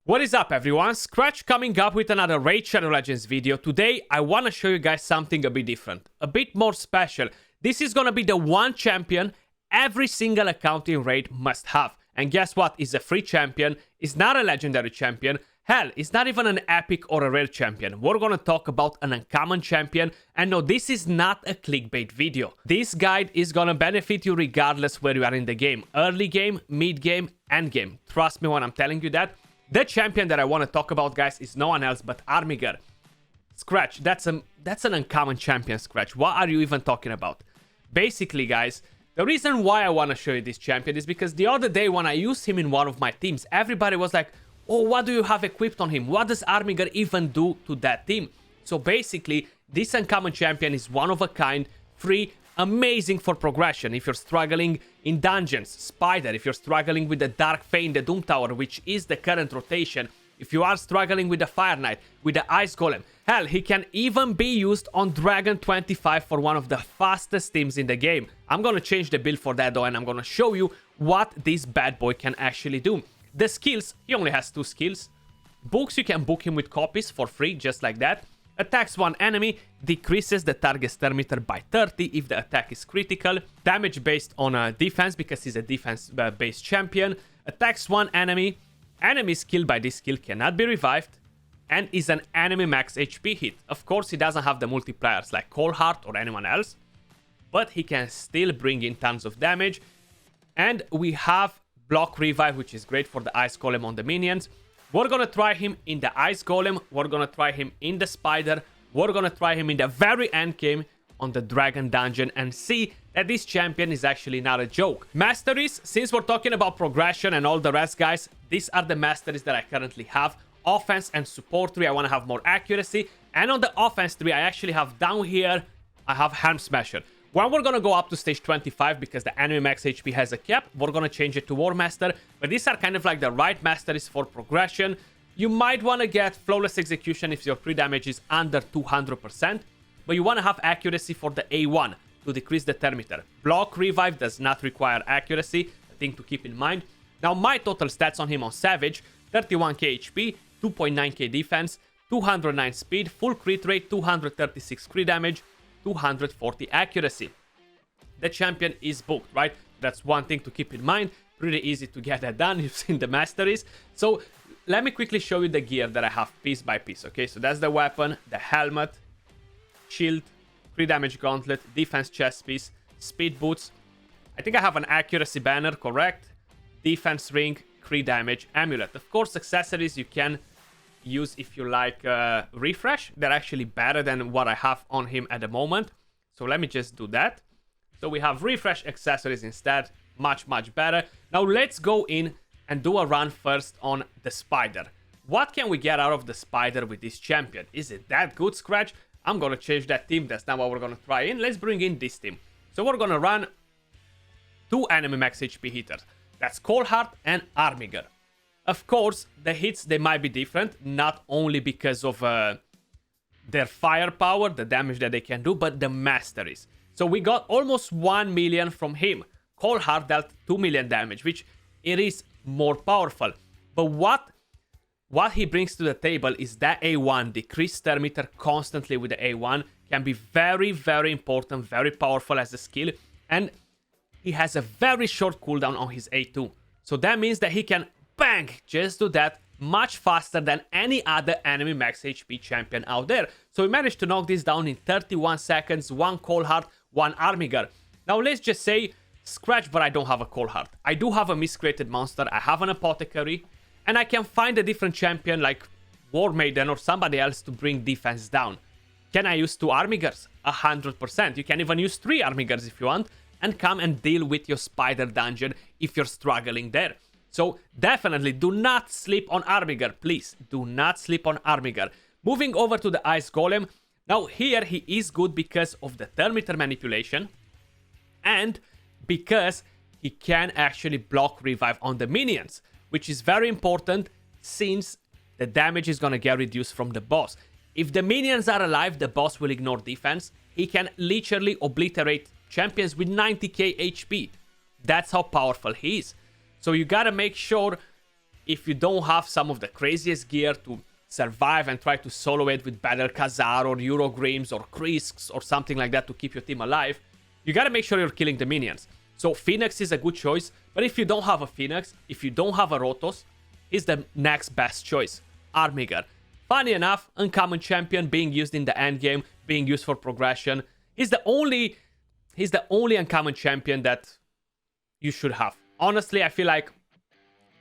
What is up everyone, Skratch coming up with another Raid Shadow Legends video. Today I want to show you guys something a bit different, a bit more special. This is gonna be the one champion every single account in Raid must have. And guess what, it's a free champion, it's not a legendary champion, hell, it's not even an epic or a rare champion. We're gonna talk about an uncommon champion, and no, this is not a clickbait video. This guide is gonna benefit you regardless where you are in the game. Early game, mid game, end game. Trust me when I'm telling you that. The champion that I want to talk about, guys, is no one else but Armiger. Skratch, that's an uncommon champion, Skratch. What are you even talking about? Basically, guys, the reason why I want to show you this champion is because the other day when I used him in one of my teams, everybody was like, oh, what do you have equipped on him? What does Armiger even do to that team? So basically, this uncommon champion is one of a kind, free, amazing for progression. If you're struggling in dungeons, Spider. If you're struggling with the Dark Fane, the Doom Tower, which is the current rotation. If you are struggling with the Fire Knight, with the Ice Golem. Hell, he can even be used on Dragon 25 for one of the fastest teams in the game. I'm gonna change the build for that though, and I'm gonna show you what this bad boy can actually do. The skills, he only has 2 skills. Books, you can book him with copies for free, just like that. Attacks one enemy, decreases the target's turn meter by 30 if the attack is critical. Damage based on defense, because he's a defense-based champion. Attacks one enemy. Enemies killed by this skill cannot be revived. And is an enemy max HP hit. Of course, he doesn't have the multipliers like Coldheart or anyone else. But he can still bring in tons of damage. And we have block revive, which is great for the Ice Golem on the minions. We're gonna try him in the Ice Golem, we're gonna try him in the Spider, we're gonna try him in the very end game on the Dragon Dungeon and see that this champion is actually not a joke. Masteries, since we're talking about progression and all the rest, guys, these are the masteries that I currently have. Offense and support tree, I wanna have more accuracy. And on the offense tree, I actually have down here, I have Helm Smasher. When we're gonna go up to stage 25, because the enemy max HP has a cap, we're gonna change it to War Master. But these are kind of like the right masteries for progression. You might wanna get Flawless Execution if your crit damage is under 200%. But you wanna have accuracy for the A1 to decrease the turn meter. Block Revive does not require accuracy, a thing to keep in mind. Now my total stats on him on Savage, 31k HP, 2.9k defense, 209 speed, full crit rate, 236 crit damage, 240 accuracy. The champion is booked, right? That's one thing to keep in mind. Pretty easy to get that done. You've seen the masteries. So let me quickly show you the gear that I have piece by piece. Okay, so that's the weapon, the helmet, shield, crit damage gauntlet, defense chest piece, speed boots. I think I have an accuracy banner, correct? Defense ring, crit damage, amulet. Of course, accessories you can use if you like refresh. They're actually better than what I have on him at the moment, so let me just do that. So we have refresh accessories instead, much better. Now let's go in and do a run first on the Spider. What can we get out of the Spider with this champion? Is it that good, Skratch? I'm gonna change that team. That's not what we're gonna try in. Let's bring in this team. So we're gonna run 2 enemy max HP hitters. That's Coldheart and Armiger. Of course, the hits, they might be different, not only because of their firepower, the damage that they can do, but the masteries. So we got almost 1 million from him. Coldheart dealt 2 million damage, which it is more powerful. But what he brings to the table is that A1, decreased turn meter constantly with the A1, can be very important, very powerful as a skill. And he has a very short cooldown on his A2. So that means that he can bang, just do that much faster than any other enemy max HP champion out there. So we managed to knock this down in 31 seconds, 1 Coldheart, 1 Armiger. Now let's just say, Skratch, but I don't have a Coldheart. I do have a miscreated monster, I have an apothecary, and I can find a different champion like War Maiden or somebody else to bring defense down. Can I use 2 Armigers? 100%. You can even use 3 Armigers if you want, and come and deal with your Spider dungeon if you're struggling there. So definitely do not sleep on Armiger, please. Do not sleep on Armiger. Moving over to the Ice Golem. Now here he is good because of the turn meter manipulation. And because he can actually block revive on the minions. Which is very important since the damage is gonna get reduced from the boss. If the minions are alive, the boss will ignore defense. He can literally obliterate champions with 90k HP. That's how powerful he is. So you gotta make sure if you don't have some of the craziest gear to survive and try to solo it with Battle Khazar or Eurogrims or Krisks or something like that to keep your team alive, you gotta make sure you're killing the minions. So Phoenix is a good choice, but if you don't have a Phoenix, if you don't have a Rotos, is the next best choice, Armiger. Funny enough, uncommon champion being used in the end game, being used for progression. He's the only uncommon champion that you should have. Honestly, I feel like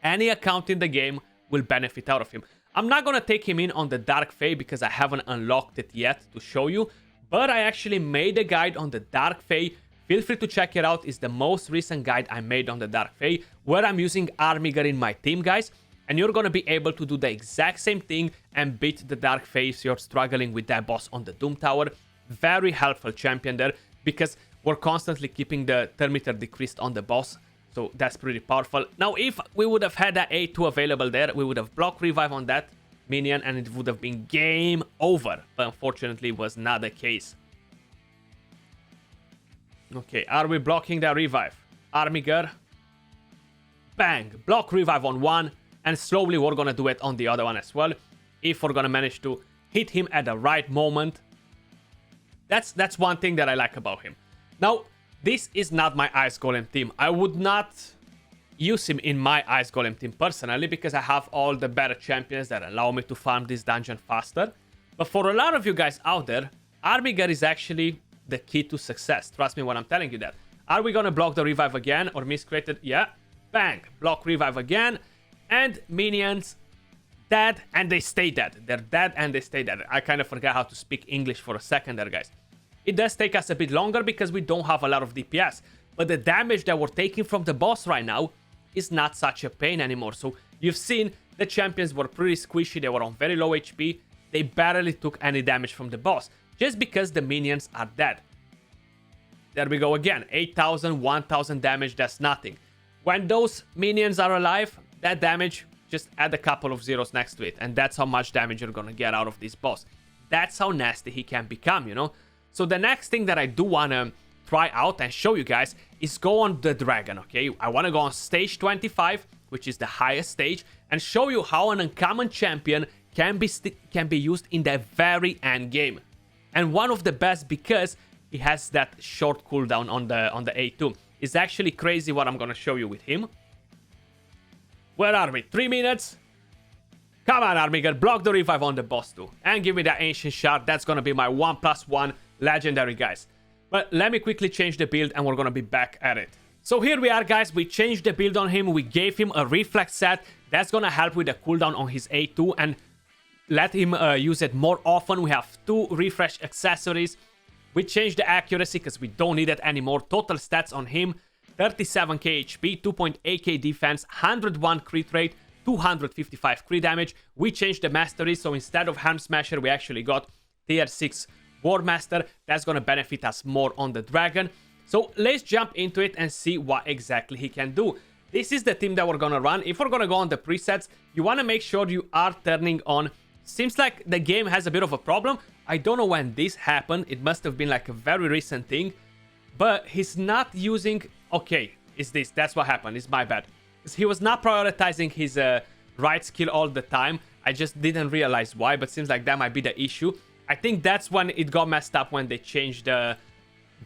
any account in the game will benefit out of him. I'm not gonna take him in on the Dark Fae because I haven't unlocked it yet to show you, but I actually made a guide on the Dark Fae. Feel free to check it out. It's the most recent guide I made on the Dark Fae, where I'm using Armiger in my team, guys. And you're gonna be able to do the exact same thing and beat the Dark Fae if you're struggling with that boss on the Doom Tower. Very helpful champion there, because we're constantly keeping the thermometer decreased on the boss. So that's pretty powerful. Now, if we would have had that A2 available there, we would have blocked revive on that minion and it would have been game over. But unfortunately, it was not the case. Okay, are we blocking that revive? Armiger. Bang! Block revive on one. And slowly we're gonna do it on the other one as well. If we're gonna manage to hit him at the right moment. That's one thing that I like about him. Now, this is not my Ice Golem team. I would not use him in my Ice Golem team personally, because I have all the better champions that allow me to farm this dungeon faster. But for a lot of you guys out there, Armiger is actually the key to success. Trust me when I'm telling you that. Are we gonna block the revive again or miscreated? Yeah. Bang. Block revive again. And minions dead and they stay dead. They're dead and they stay dead. I kind of forgot how to speak English for a second there, guys. It does take us a bit longer because we don't have a lot of DPS. But the damage that we're taking from the boss right now is not such a pain anymore. So you've seen the champions were pretty squishy. They were on very low HP. They barely took any damage from the boss, just because the minions are dead. There we go again. 8,000, 1,000 damage, that's nothing. When those minions are alive, that damage, just add a couple of zeros next to it. And that's how much damage you're gonna get out of this boss. That's how nasty he can become, you know? So the next thing that I do wanna try out and show you guys is go on the dragon, okay? I wanna go on stage 25, which is the highest stage, and show you how an uncommon champion can be used in the very end game. And one of the best, because he has that short cooldown on the A2. It's actually crazy what I'm gonna show you with him. Where are we? 3 minutes? Come on, Armiger, block the revive on the boss too. And give me that ancient shard. That's gonna be my 1+1 legendary, guys. But let me quickly change the build and we're gonna be back at it. So here we are, guys. We changed the build on him. We gave him a reflex set. That's gonna help with the cooldown on his A2 and let him use it more often. We have 2 refresh accessories. We changed the accuracy because we don't need it anymore. Total stats on him: 37k HP, 2.8k defense, 101 crit rate, 255 crit damage. We changed the mastery, so instead of Hand Smasher, we actually got tier 6 War Master. That's gonna benefit us more on the dragon. So let's jump into it and see what exactly he can do. This is the team that we're gonna run. If we're gonna go on the presets, you wanna make sure you are turning on. Seems like the game has a bit of a problem. I don't know when this happened. It must have been like a very recent thing. But he's not using... Okay, it's this. That's what happened. It's my bad. He was not prioritizing his right skill all the time. I just didn't realize why, but seems like that might be the issue. I think that's when it got messed up, when they changed the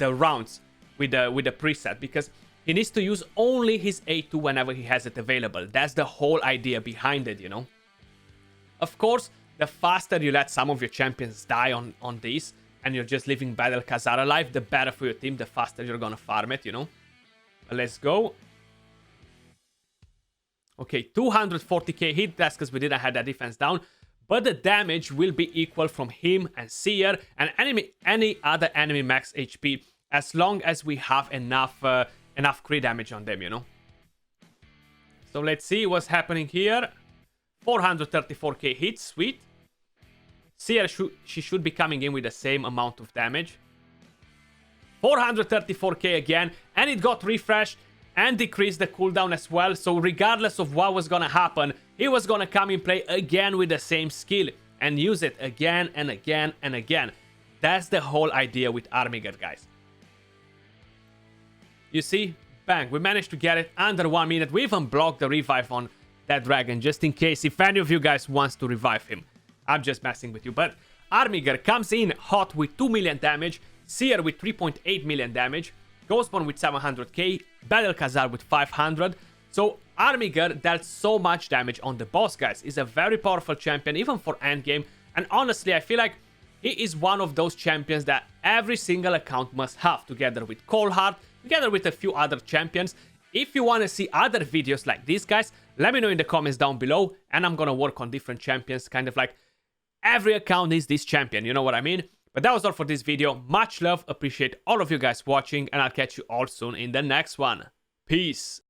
rounds with the preset, because he needs to use only his A2 whenever he has it available. That's the whole idea behind it, you know. Of course, the faster you let some of your champions die on this, and you're just leaving Battle Khazar alive, the better for your team, the faster you're gonna farm it, you know. Let's go. Okay, 240k hit. That's because we didn't have that defense down. But the damage will be equal from him and Seer and any other enemy max HP, as long as we have enough crit damage on them, you know. So let's see what's happening here. 434k hit, sweet. Seer, she should be coming in with the same amount of damage. 434k again, and it got refreshed and decreased the cooldown as well. So regardless of what was gonna happen, he was gonna come in play again with the same skill and use it again and again and again. That's the whole idea with Armiger, guys. You see? Bang, we managed to get it under 1 minute. We even blocked the revive on that dragon, just in case if any of you guys wants to revive him. I'm just messing with you. But Armiger comes in hot with 2 million damage, Seer with 3.8 million damage, Ghostborn with 700k, Battlecazar with 500. So Armiger dealt so much damage on the boss, guys. He's a very powerful champion, even for endgame. And honestly, I feel like he is one of those champions that every single account must have, together with Coldheart, together with a few other champions. If you want to see other videos like these, guys, let me know in the comments down below, and I'm gonna work on different champions, kind of like every account is this champion, you know what I mean? But that was all for this video. Much love, appreciate all of you guys watching, and I'll catch you all soon in the next one. Peace.